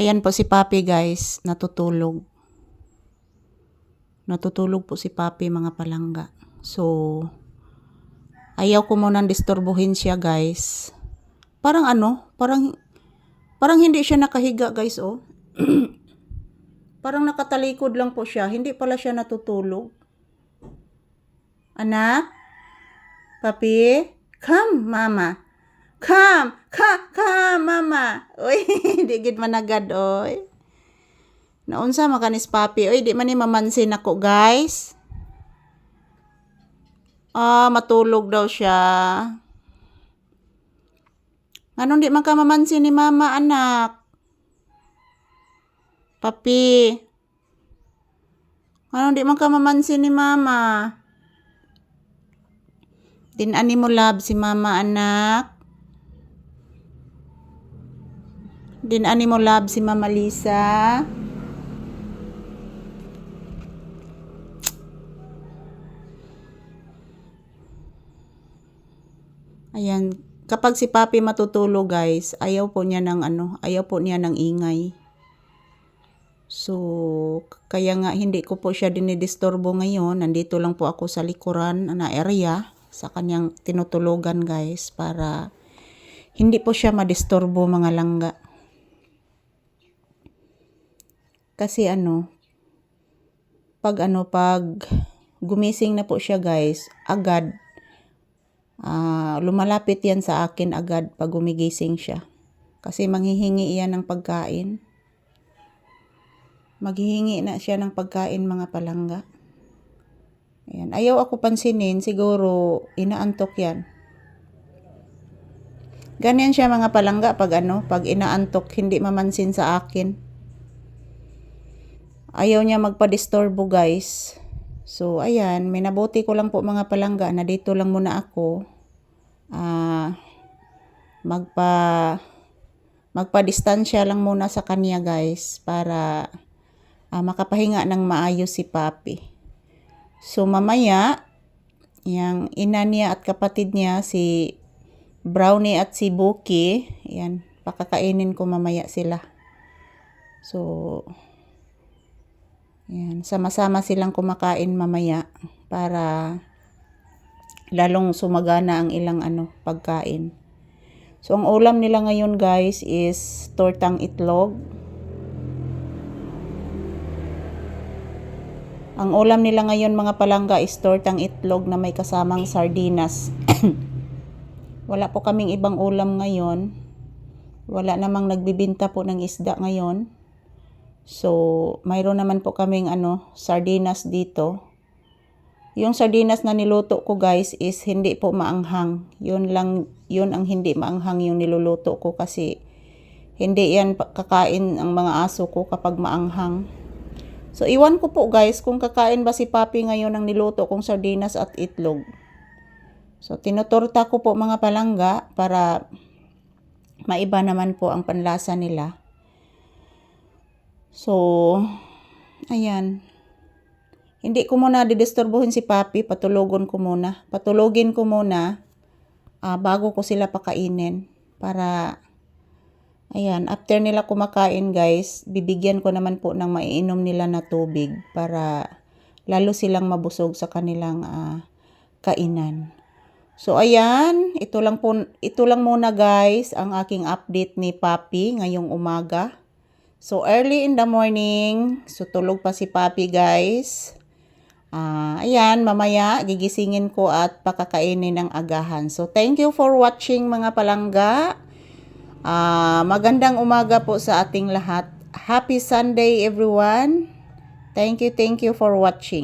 Ayan po si Papi guys, natutulog. Natutulog po si Papi mga palangga. So, ayaw ko munang disturbuhin siya guys. Parang parang hindi siya nakahiga guys oh. Parang nakatalikod lang po siya, hindi pala siya natutulog. Anak? Papi? Come, mama. Come, mama. Uy, di gid managad, oy. Naunsa makanis Papi, oy, di man ni mamansin ako, guys. Matulog daw siya. Anong di man ka mamansin ni mama, anak? Papi? Anong di man ka mamansin ni mama? Dinani mo love si mama, anak. Dinani mo love si Mama Lisa. Ayan, kapag si Papi matutulog guys, ayaw po niya ng ingay. So, kaya nga hindi ko po siya dinidisturbo ngayon. Nandito lang po ako sa likuran na area sa kanyang tinutulugan guys para hindi po siya madisturbo mga langga. Kasi pag gumising na po siya guys, agad lumalapit yan sa akin agad pag gumigising siya. Kasi manghihingi yan ng pagkain. Maghihingi na siya ng pagkain mga palangga. Ayan. Ayaw ako pansinin, siguro inaantok yan. Ganyan siya mga palangga pag pag inaantok, hindi mamansin sa akin. Ayaw niya magpa-disturbo guys. So ayan, minabuti ko lang po mga palangga na dito lang muna ako. Magpa-distansya lang muna sa kanya guys para makapahinga ng maayos si Papi. So mamaya, yung ina niya at kapatid niya, si Brownie at si Buki, yan, pakakainin ko mamaya sila. So, yan, sama-sama silang kumakain mamaya para lalong sumagana ang ilang pagkain. So, ang ulam nila ngayon guys is tortang itlog. Ang ulam nila ngayon mga palangga is tortang itlog na may kasamang sardinas. Wala po kaming ibang ulam ngayon. Wala namang nagbibinta po ng isda ngayon. So, mayroon naman po kaming sardinas dito. Yung sardinas na niluto ko guys is hindi po maanghang. Yun ang hindi maanghang yung niluluto ko kasi hindi yan kakain ang mga aso ko kapag maanghang. So, iwan ko po guys kung kakain ba si Papi ngayon ng niluto kong sardinas at itlog. So, tinutorta ko po mga palangga para maiba naman po ang panlasa nila. So, ayan. Hindi ko muna didisturbuhin si Papi, patulugin ko muna bago ko sila pakainin para ayan, after nila kumakain guys, bibigyan ko naman po ng maiinom nila na tubig para lalo silang mabusog sa kanilang kainan. So ayan, ito lang muna guys ang aking update ni Papi ngayong umaga. So early in the morning, so tulog pa si Papi guys. Ayan, mamaya gigisingin ko at pakakainin ng agahan. So thank you for watching mga palangga. Magandang umaga po sa ating lahat. Happy Sunday everyone. Thank you for watching.